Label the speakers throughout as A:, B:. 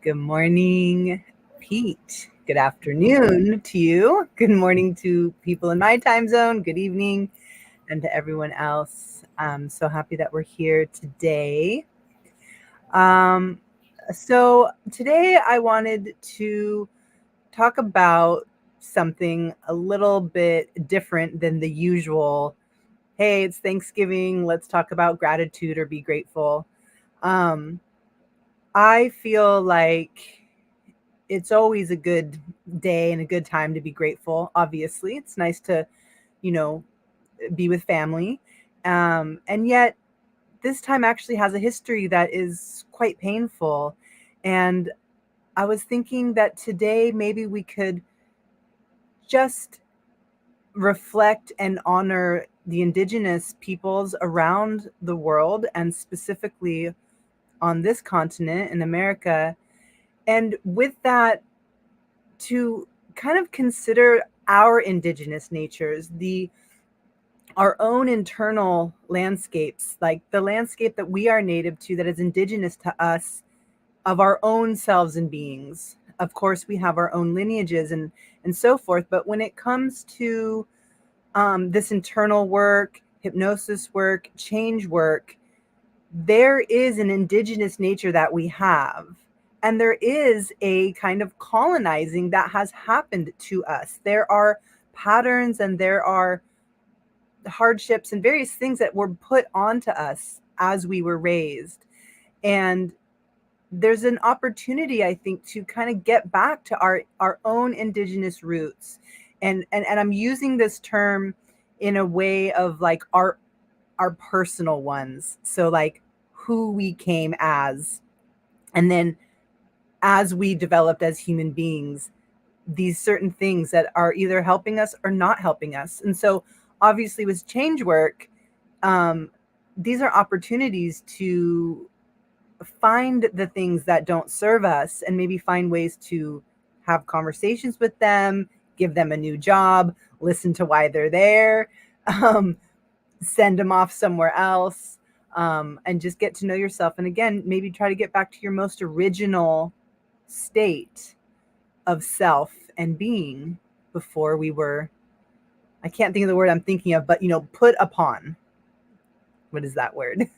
A: Good morning, Pete. Good afternoon to you. Good morning to people in my time zone. Good evening, and to everyone else. I'm so happy that we're here today. Um, so, today I wanted to talk about something a little bit different than the usual. Hey, it's Thanksgiving. Let's talk about gratitude or be grateful. Um, I feel like it's always a good day and a good time to be grateful. Obviously, it's nice to, you know, be with family. And yet, this time actually has a history that is quite painful. And I was thinking that today maybe we could just reflect and honor the indigenous peoples around the world and specifically on this continent in America. And with that, to kind of consider our indigenous natures, the our own internal landscapes, like the landscape that we are native to, that is indigenous to us, of our own selves and beings. Of course, we have our own lineages and so forth. But when it comes to this internal work, hypnosis work, change work, there is an indigenous nature that we have. And there is a kind of colonizing that has happened to us. There are patterns and there are hardships and various things that were put onto us as we were raised. And there's an opportunity, I think, to kind of get back to our own indigenous roots. And I'm using this term in a way of like our personal ones. So like who we came as, and then as we developed as human beings, these certain things that are either helping us or not helping us. And so obviously with change work, um, these are opportunities to find the things that don't serve us and maybe find ways to have conversations with them, give them a new job, listen to why they're there, um, send them off somewhere else, and just get to know yourself. And again, maybe try to get back to your most original state of self and being before we were, I can't think of the word I'm thinking of, but put upon. What is that word?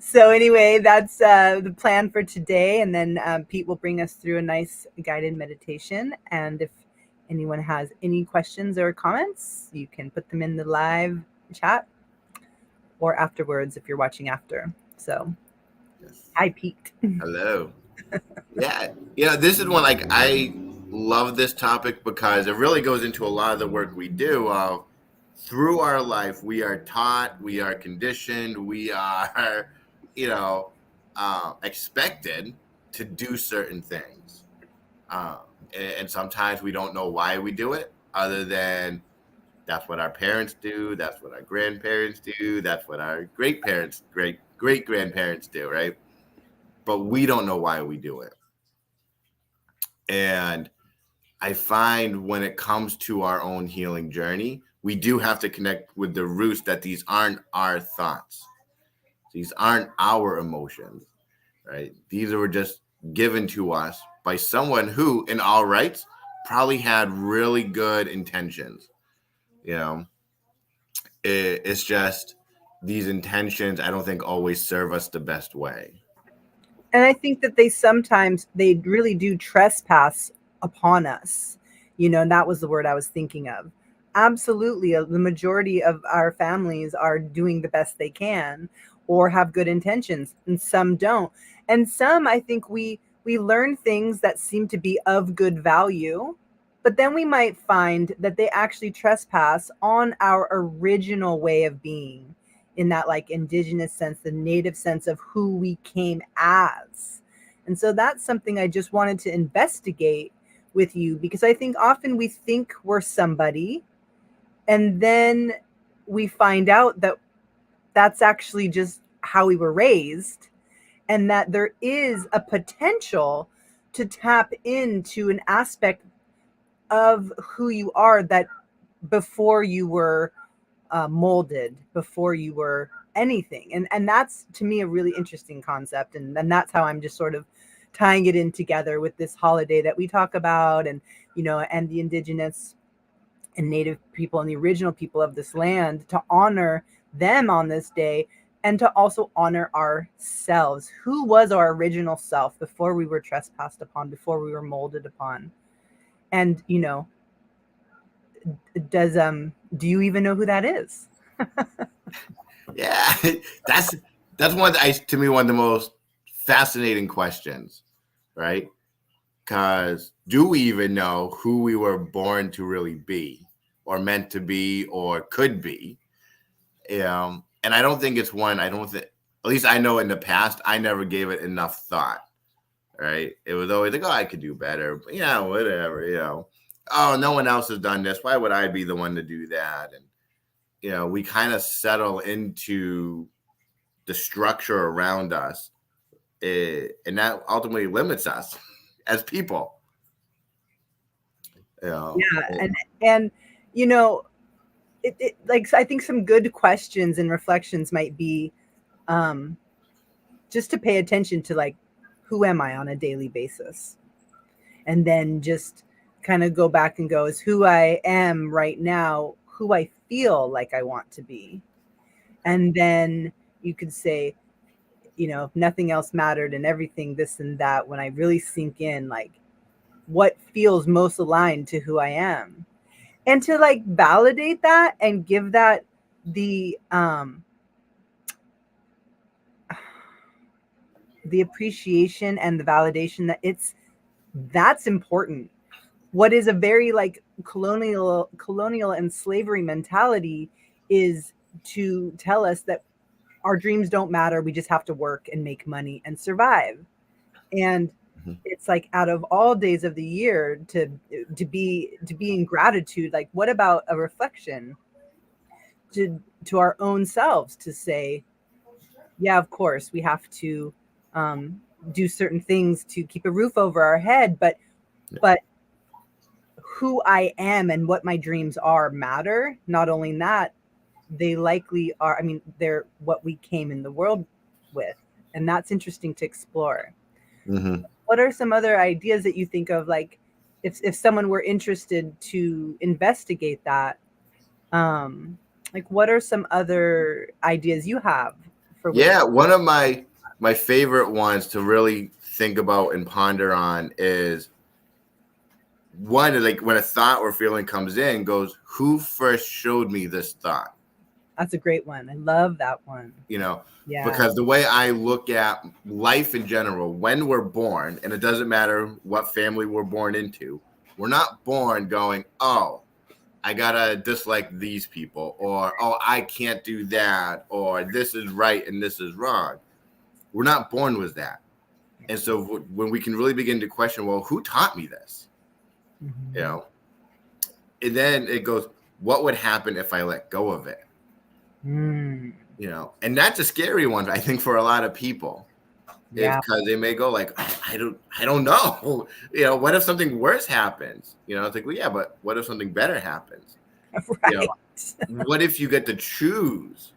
A: So anyway, that's the plan for today. And then Pete will bring us through a nice guided meditation. And if anyone has any questions or comments, you can put them in the live chat or afterwards if you're watching after. So,
B: Yes.
A: hi, Pete.
B: Hello. Yeah. This is one like I love this topic because it really goes into a lot of the work we do. Through our life, we are taught, we are conditioned, we are, you know, expected to do certain things. Uh, and sometimes we don't know why we do it, other than that's what our parents do, that's what our grandparents do, that's what our great grandparents do, right? But we don't know why we do it. And I find when it comes to our own healing journey, we do have to connect with the roots that these aren't our thoughts. These aren't our emotions, right? These were just given to us by someone who, in all rights, probably had really good intentions. You know, it's just these intentions, I don't think always serve us the best way.
A: And I think that they really do trespass upon us. And that was the word I was thinking of. Absolutely, the majority of our families are doing the best they can or have good intentions, and some don't. And some, I think we learn things that seem to be of good value, but then we might find that they actually trespass on our original way of being, in that like indigenous sense, the native sense of who we came as. And so that's something I just wanted to investigate with you, because I think often we think we're somebody, and then we find out that that's actually just how we were raised, and that there is a potential to tap into an aspect of who you are that before you were molded, before you were anything. And that's to me a really interesting concept. And that's how I'm just sort of tying it in together with this holiday that we talk about, and and the Indigenous and Native people and the original people of this land, to honor them on this day, and to also honor ourselves. Who was our original self before we were trespassed upon, before we were molded upon? And do you even know who that is?
B: Yeah, that's to me one of the most fascinating questions, right? Because do we even know who we were born to really be, or meant to be, or could be? And I don't think it's one. I don't think, at least I know in the past, I never gave it enough thought. Right? It was always like, oh, I could do better. But yeah, whatever. Oh, no one else has done this. Why would I be the one to do that? And we kind of settle into the structure around us, and that ultimately limits us as people.
A: Yeah, and like, I think some good questions and reflections might be, just to pay attention to, like, who am I on a daily basis, and then just kind of go back and go, is who I am right now who I feel like I want to be? And then you could say, if nothing else mattered and everything this and that, when I really sink in, like, what feels most aligned to who I am, and to, like, validate that and give that the appreciation and the validation that that's important. What is a very, like, colonial and slavery mentality is to tell us that our dreams don't matter. We just have to work and make money and survive. And it's like, out of all days of the year, to be in gratitude, like, what about a reflection to our own selves, to say, yeah, of course we have to do certain things to keep a roof over our head, but who I am and what my dreams are matter. Not only that, they likely are, I mean, they're what we came in the world with, and that's interesting to explore.
B: Mm-hmm.
A: What are some other ideas that you think of, like, if someone were interested to investigate that, like, what are some other ideas you have for which?
B: Yeah, one of my favorite ones to really think about and ponder on is one, like, when a thought or feeling comes in, goes, who first showed me this thought?
A: That's a great one. I love that one. Yeah.
B: Because the way I look at life in general, when we're born, and it doesn't matter what family we're born into, we're not born going, oh, I gotta dislike these people, or oh, I can't do that, or this is right and this is wrong. We're not born with that. And so when we can really begin to question, well, who taught me this?
A: Mm-hmm.
B: And then it goes, what would happen if I let go of it?
A: Mm.
B: And that's a scary one, I think, for a lot of people.
A: Yeah.
B: Because they may go like, I don't know. What if something worse happens? It's like, well, yeah, but what if something better happens?
A: Right.
B: What if you get to choose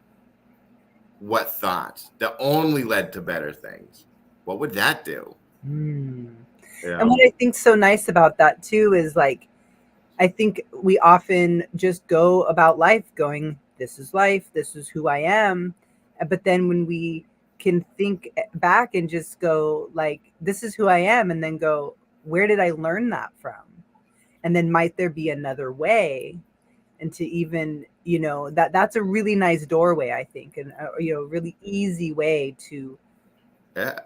B: what thoughts that only led to better things? What would that do?
A: Mm. And what I think's so nice about that too is, like, I think we often just go about life going, this is life, this is who I am. But then when we can think back and just go, like, this is who I am, and then go, where did I learn that from? And then might there be another way? And to even, that's a really nice doorway, I think, and a really easy way to.
B: Yeah.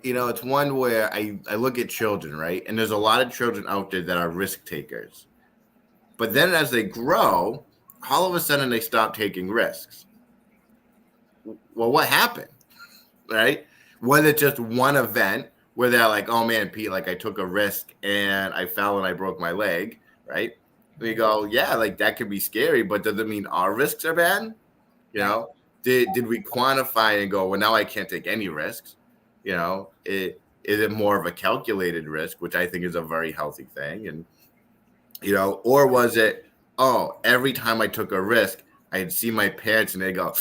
B: It's one where I look at children, right? And there's a lot of children out there that are risk takers. But then as they grow, all of a sudden they stop taking risks. Well, what happened? Right? Was it just one event where they're like, oh man, Pete, like, I took a risk and I fell and I broke my leg, right? We go, yeah, like, that could be scary, but does it mean our risks are bad? Did we quantify and go, well, now I can't take any risks? Is it more of a calculated risk, which I think is a very healthy thing? And, or was it, oh, every time I took a risk, I'd see my parents and they go,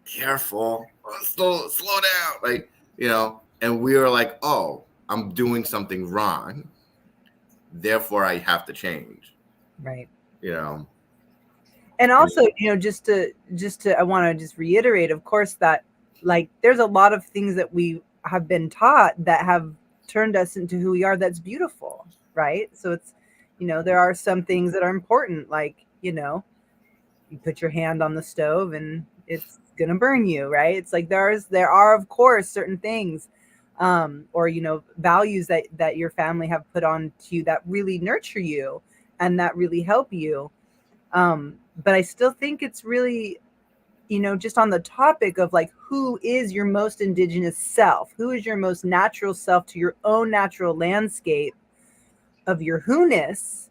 B: careful, slow down. Like, And we were like, oh, I'm doing something wrong, therefore I have to change.
A: Right.
B: You know.
A: And also, just to I want to just reiterate, of course, that like there's a lot of things that we have been taught that have turned us into who we are. That's beautiful, right? So it's, there are some things that are important, like, you put your hand on the stove and it's gonna burn you, right? It's like there are of course certain things, or values that your family have put on to you that really nurture you and that really help you. But I still think it's really, just on the topic of like, who is your most indigenous self? Who is your most natural self to your own natural landscape of your who-ness?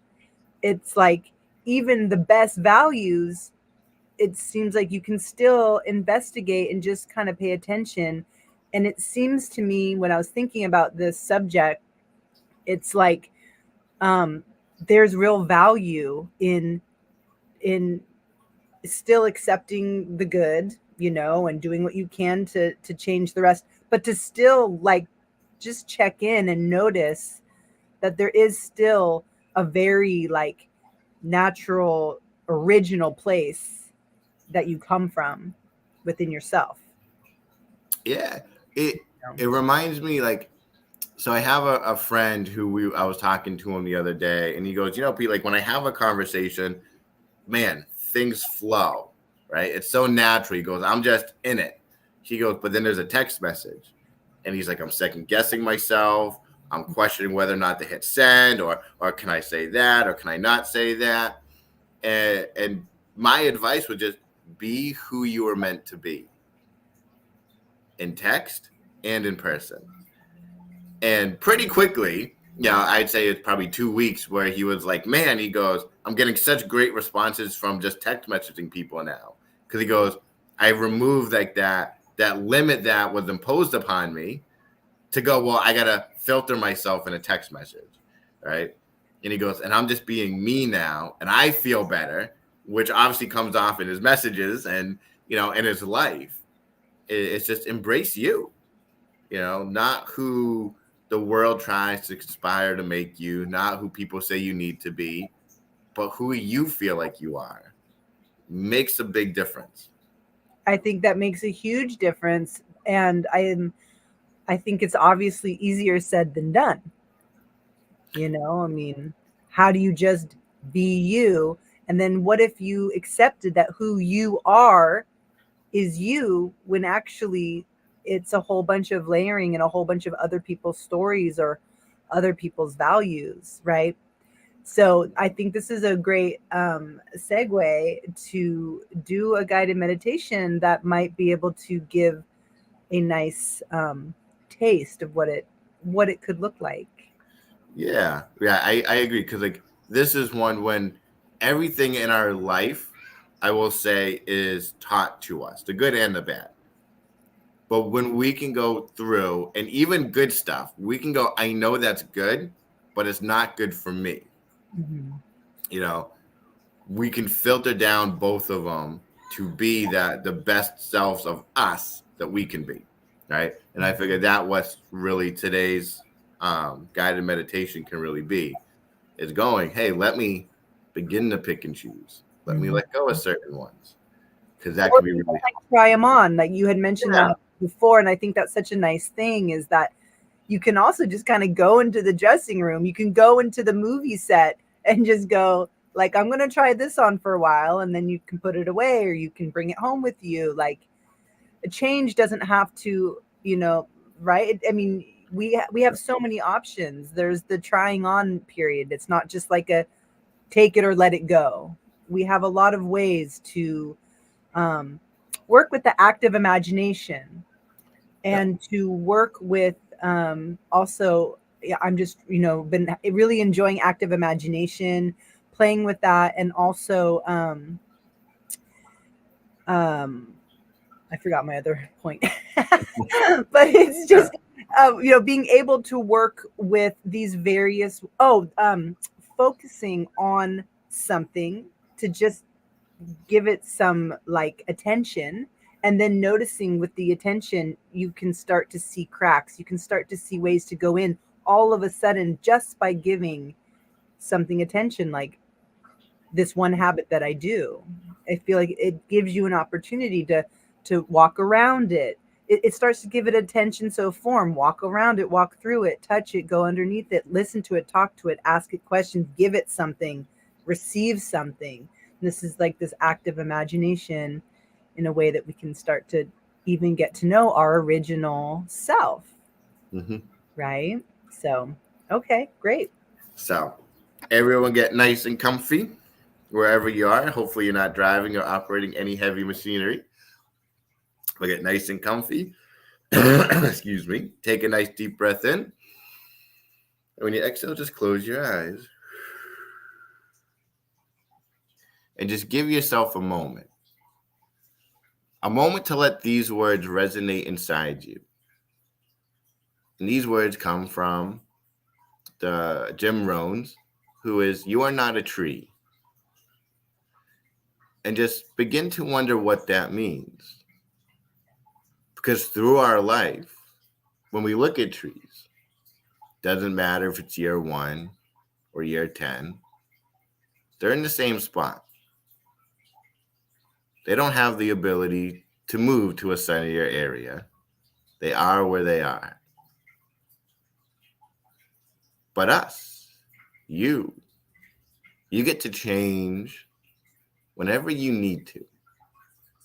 A: It's like, even the best values, it seems like you can still investigate and just kind of pay attention. And it seems to me, when I was thinking about this subject, it's like, there's real value in still accepting the good, and doing what you can to change the rest, but to still like just check in and notice that there is still a very like natural, original place that you come from within yourself.
B: Yeah. It
A: You know?
B: it reminds me, like, so I have a friend who I was talking to him the other day, and he goes, Pete, like when I have a conversation, man, things flow, right? It's so natural. He goes, I'm just in it. He goes, but then there's a text message. And he's like, I'm second guessing myself. I'm questioning whether or not to hit send, or can I say that, or can I not say that? And my advice would just be who you were meant to be in text and in person. And pretty quickly, I'd say it's probably 2 weeks where he was like, man, he goes, I'm getting such great responses from just text messaging people now. Because he goes, I removed like that limit that was imposed upon me to go, well, I got to filter myself in a text message. Right. And he goes, and I'm just being me now. And I feel better, which obviously comes off in his messages and, in his life. It's just embrace you, not who the world tries to conspire to make you, not who people say you need to be, but who you feel like you are. Makes a big difference.
A: I think that makes a huge difference. And I think it's obviously easier said than done. I mean, how do you just be you? And then what if you accepted that who you are is you, when actually it's a whole bunch of layering and a whole bunch of other people's stories or other people's values, right? So I think this is a great segue to do a guided meditation that might be able to give a nice taste of what it could look like.
B: Yeah, I agree. Because like this is one when everything in our life, I will say, is taught to us, the good and the bad. But when we can go through, and even good stuff, we can go, I know that's good, but it's not good for me.
A: Mm-hmm.
B: You know, we can filter down both of them to be the best selves of us that we can be, right? And I figured that was really today's guided meditation can really be, is going, hey, let me begin to pick and choose. Let me
A: Mm-hmm.
B: let go of certain ones, because that
A: Or
B: can be
A: even
B: really
A: like try them on, like you had mentioned
B: yeah.
A: that before, and I think that's such a nice thing, is that you can also just kind of go into the dressing room, you can go into the movie set and just go like, I'm going to try this on for a while, and then you can put it away or you can bring it home with you. Like, a change doesn't have to, right? I mean, we have so many options. There's the trying on period. It's not just like a take it or let it go. We have a lot of ways to um, work with the active imagination,
B: Yep.
A: and to work with also, yeah, I'm just, been really enjoying active imagination, playing with that, and also um, I forgot my other point, but it's
B: Yeah.
A: just being able to work with these various focusing on something to just give it some like attention, And then noticing with the attention, you can start to see cracks. You can start to see ways to go in all of a sudden just by giving something attention, like this one habit that I do. I feel like it gives you an opportunity to walk around it. It starts to give it attention. So form, walk around it, walk through it, touch it, go underneath it, listen to it, talk to it, ask it questions, give it something, receive something. This is like this active imagination in a way that we can start to even get to know our original self.
B: Mm-hmm.
A: Right? So, okay, great.
B: So, everyone get nice and comfy wherever you are. Hopefully, you're not driving or operating any heavy machinery. But get nice and comfy. Excuse me. Take a nice deep breath in. And when you exhale, just close your eyes. And just give yourself a moment. A moment to let these words resonate inside you. And these words come from the Jim Rohns, who is, "You are not a tree." And just begin to wonder what that means. Because through our life, when we look at trees, doesn't matter if it's year 1 or year 10, they're in the same spot. They don't have the ability to move to a sunnier area. They are where they are. But us, you get to change whenever you need to,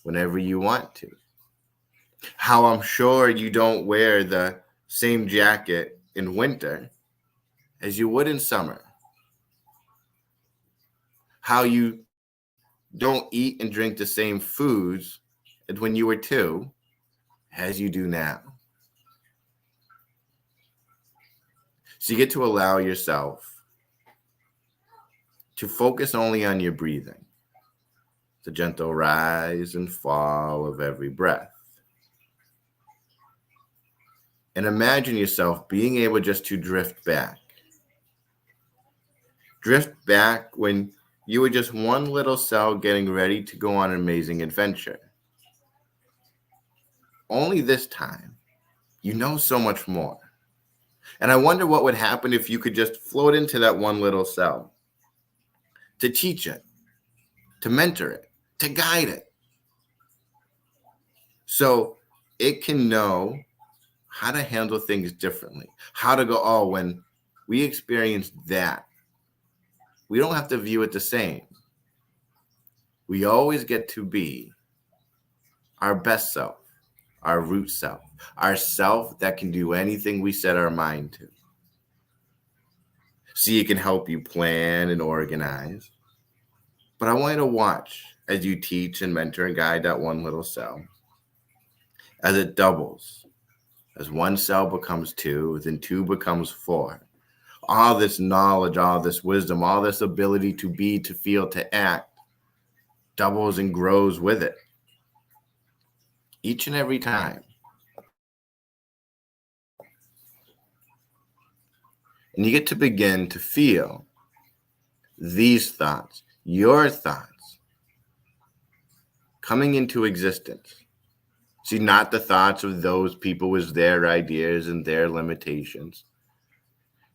B: whenever you want to. How I'm sure you don't wear the same jacket in winter as you would in summer. How you don't eat and drink the same foods as when you were 2 as you do now. So you get to allow yourself to focus only on your breathing, the gentle rise and fall of every breath. And imagine yourself being able just to drift back. Drift back when you were just one little cell getting ready to go on an amazing adventure. Only this time, you know so much more. And I wonder what would happen if you could just float into that one little cell, to teach it, to mentor it, to guide it. So it can know how to handle things differently, how to go, oh, when we experience that, we don't have to view it the same. We always get to be our best self, our root self, our self that can do anything we set our mind to. See, it can help you plan and organize. But I want you to watch as you teach and mentor and guide that one little cell, as it doubles, as one cell becomes 2, then 2 becomes 4. All this knowledge, all this wisdom, all this ability to be, to feel, to act doubles and grows with it. Each and every time. And you get to begin to feel these thoughts, your thoughts, coming into existence. See, not the thoughts of those people with their ideas and their limitations.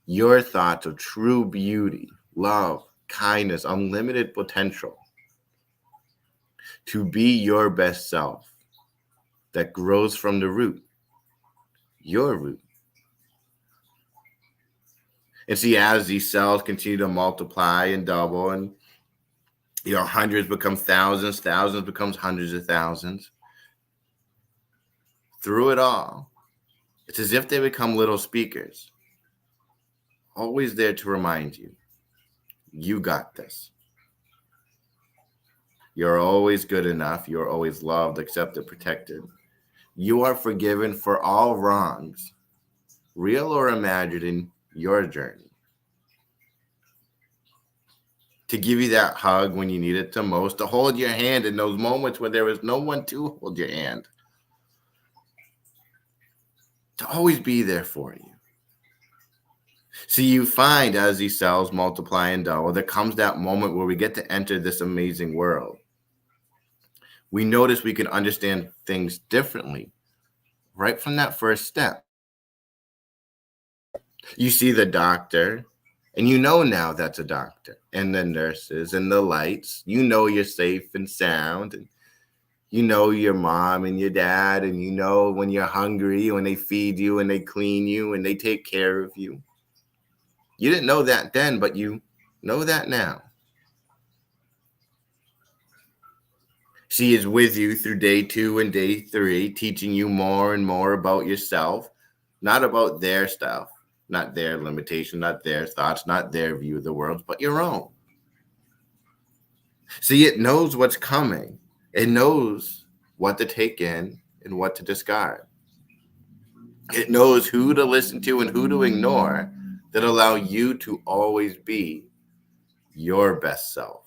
B: Your thoughts of true beauty, love, kindness, unlimited potential. To be your best self that grows from the root, your root. And see, as these cells continue to multiply and double, and hundreds become thousands, thousands becomes hundreds of thousands. Through it all, it's as if they become little speakers, always there to remind you, you got this. You're always good enough. You're always loved, accepted, protected. You are forgiven for all wrongs, real or imagined, in your journey. To give you that hug when you need it the most, to hold your hand in those moments when there is no one to hold your hand. To always be there for you. So you find as these cells multiply and double, there comes that moment where we get to enter this amazing world We notice we can understand things differently right from that first step. You see the doctor, and you know now that's a doctor, and the nurses and the lights. You know you're safe and sound, and you know your mom and your dad, and you know when you're hungry, when they feed you and they clean you and they take care of you. You didn't know that then, but you know that now. She is with you through day 2 and day 3, teaching you more and more about yourself, not about their stuff, not their limitation, not their thoughts, not their view of the world, but your own. See, it knows what's coming. It knows what to take in and what to discard. It knows who to listen to and who to ignore that allow you to always be your best self.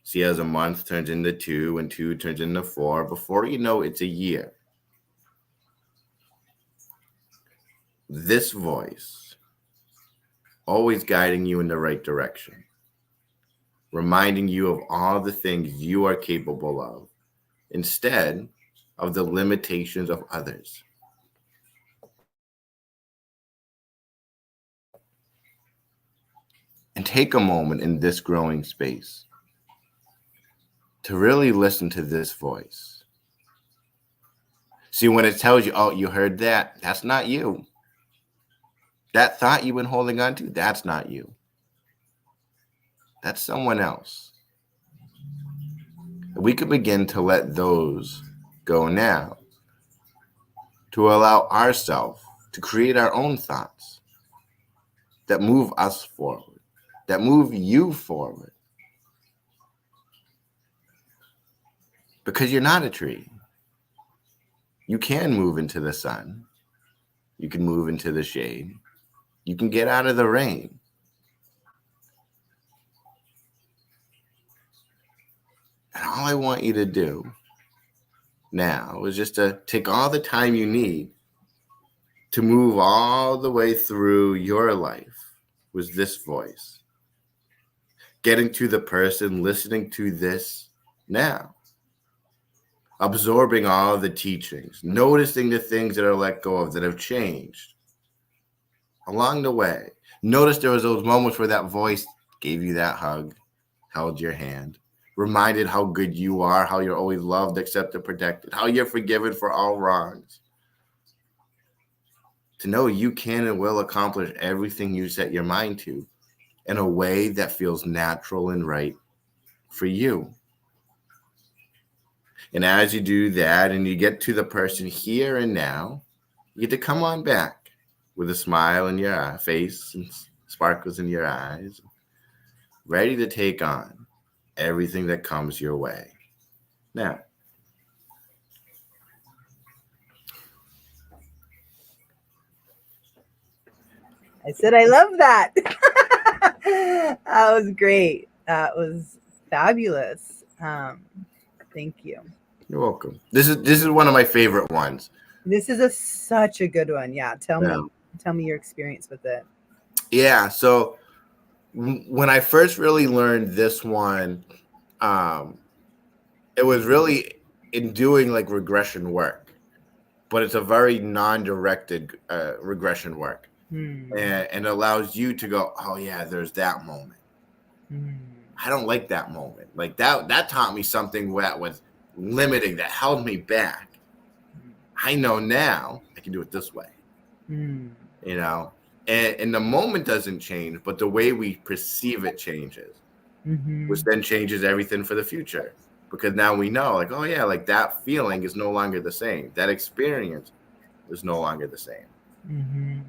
B: See, as a month turns into 2 and 2 turns into 4, before you know it's a year. This voice, always guiding you in the right direction, reminding you of all the things you are capable of, instead of the limitations of others. And take a moment in this growing space to really listen to this voice. See, when it tells you, oh, you heard that, that's not you. That thought you've been holding on to, that's not you. That's someone else. We can begin to let those go now, to allow ourselves to create our own thoughts that move us forward, that move you forward. Because you're not a tree. You can move into the sun. You can move into the shade. You can get out of the rain. And all I want you to do now is just to take all the time you need to move all the way through your life with this voice. Getting to the person listening to this now. Absorbing all the teachings, noticing the things that are let go of that have changed along the way. Notice there was those moments where that voice gave you that hug, held your hand, reminded how good you are, how you're always loved, accepted, protected, how you're forgiven for all wrongs. To know you can and will accomplish everything you set your mind to in a way that feels natural and right for you. And as you do that and you get to the person here and now, you get to come on back with a smile in your face and sparkles in your eyes, ready to take on everything that comes your way. Now,
A: I said I love that. That was great. That was fabulous. Thank you.
B: you're welcome. This is one of my favorite ones.
A: This is such a good one. Yeah, tell me your experience with it.
B: Yeah, so when I first really learned this one, it was really in doing like regression work, but it's a very non-directed regression work, and allows you to go, oh yeah, there's that moment. I don't like that moment. Like that taught me something that was limiting, that held me back. I know now I can do it this way. You know, and the moment doesn't change, but the way we perceive it changes, which then changes everything for the future. Because now we know, like, oh yeah, like that feeling is no longer the same. That experience is no longer the same.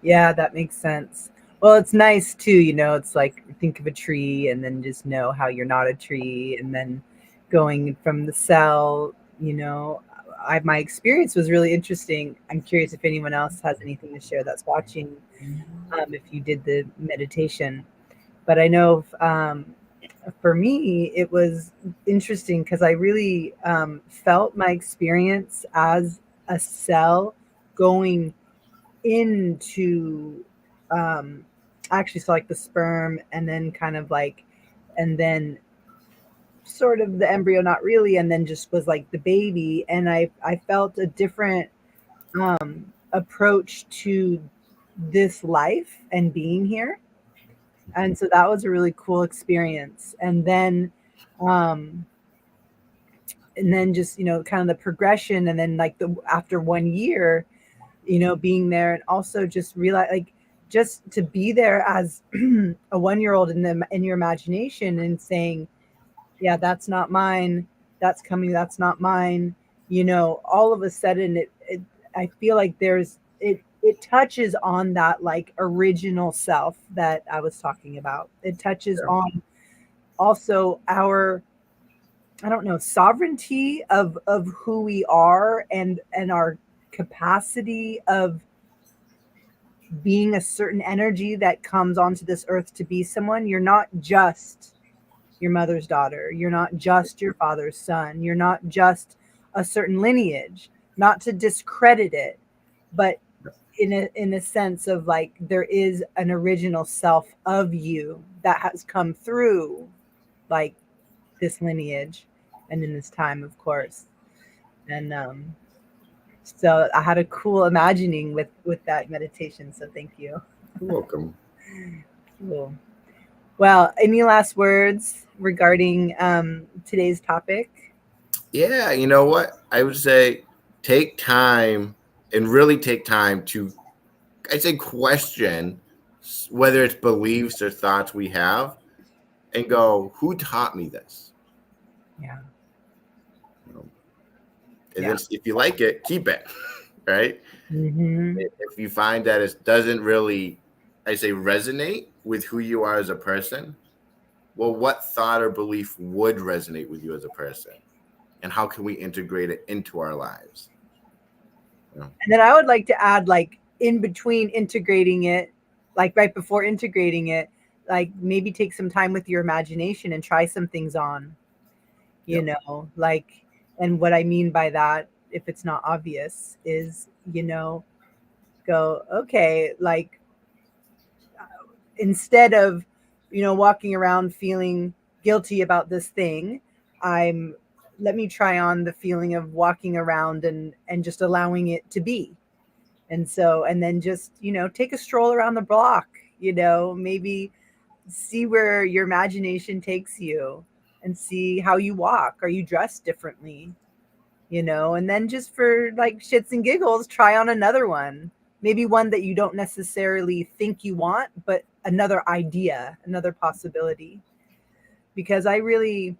A: Yeah, that makes sense. Well, it's nice too, it's like think of a tree and then just know how you're not a tree, and then going from the cell, my experience was really interesting. I'm curious if anyone else has anything to share that's watching, if you did the meditation. But I know for me, it was interesting because I really felt my experience as a cell going into actually, so like the sperm, and then kind of like, and then sort of the embryo, not really, and then just was like the baby. And I felt a different approach to this life and being here. And so that was a really cool experience. Um, and then just, kind of the progression. And then like after 1 year, being there, and also just realize, like, just to be there as a 1 year old in your imagination and saying, yeah, that's not mine. That's coming. That's not mine. All of a sudden I feel like it touches on that like original self that I was talking about. It touches on also our, I don't know, sovereignty of who we are, and our capacity of being a certain energy that comes onto this earth to be someone. You're not just your mother's daughter. You're not just your father's son. You're not just a certain lineage. Not to discredit it, but in a sense of like there is an original self of you that has come through like this lineage and in this time, of course. And so I had a cool imagining with that meditation. So thank you.
B: You're welcome.
A: Cool. Well, any last words regarding today's topic?
B: Yeah, you know what? I would say take time and really take time to, I'd say, question whether it's beliefs or thoughts we have and go, who taught me this?
A: Yeah.
B: And
A: Yeah.
B: then if you like it, keep it, right?
A: Mm-hmm.
B: If you find that it doesn't really, I say, resonate with who you are as a person, well, what thought or belief would resonate with you as a person? And how can we integrate it into our lives?
A: And then I would like to add, like, in between integrating it, like right before integrating it, like maybe take some time with your imagination and try some things on, like, and what I mean by that, if it's not obvious, is, go, okay, like, instead of, walking around feeling guilty about this thing, I'm let me try on the feeling of walking around and just allowing it to be. And so, and then just, take a stroll around the block, maybe see where your imagination takes you and see how you walk. Are you dressed differently? And then just for like shits and giggles, try on another one. Maybe one that you don't necessarily think you want, but another idea, another possibility. Because I really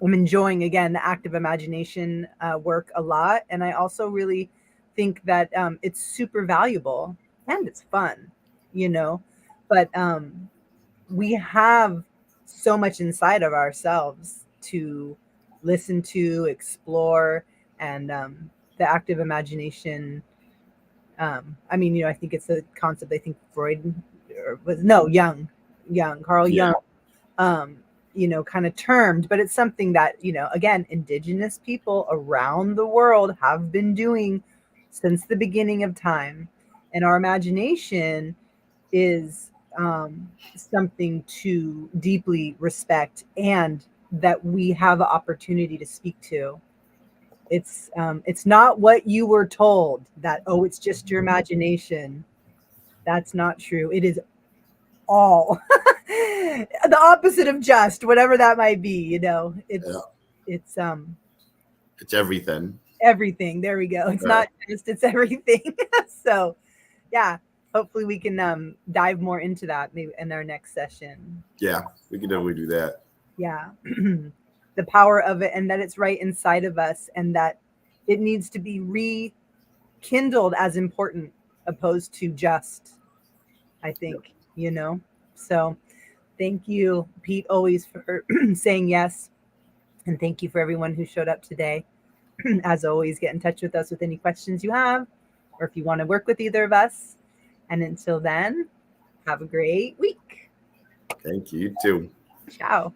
A: am enjoying, again, the active imagination work a lot. And I also really think that it's super valuable and it's fun, but we have so much inside of ourselves to listen to, explore, and the active imagination. I mean, I think it's a concept. I think Freud or was no Carl Jung, kind of termed, but it's something that, again, indigenous people around the world have been doing since the beginning of time. And our imagination is something to deeply respect and that we have an opportunity to speak to. It's not what you were told that, oh, it's just your imagination. That's not true. It is all the opposite of just, whatever that might be. It's
B: It's everything.
A: everything. There we go. It's not just, it's everything. So yeah, hopefully we can dive more into that maybe in our next session.
B: Yeah, we can definitely do that.
A: Yeah. The power of it, and that it's right inside of us, and that it needs to be rekindled as important opposed to just, I think, So thank you, Pete, always for saying yes. And thank you for everyone who showed up today. As always, get in touch with us with any questions you have, or if you want to work with either of us. And until then, have a great week.
B: Thank you, too.
A: Ciao.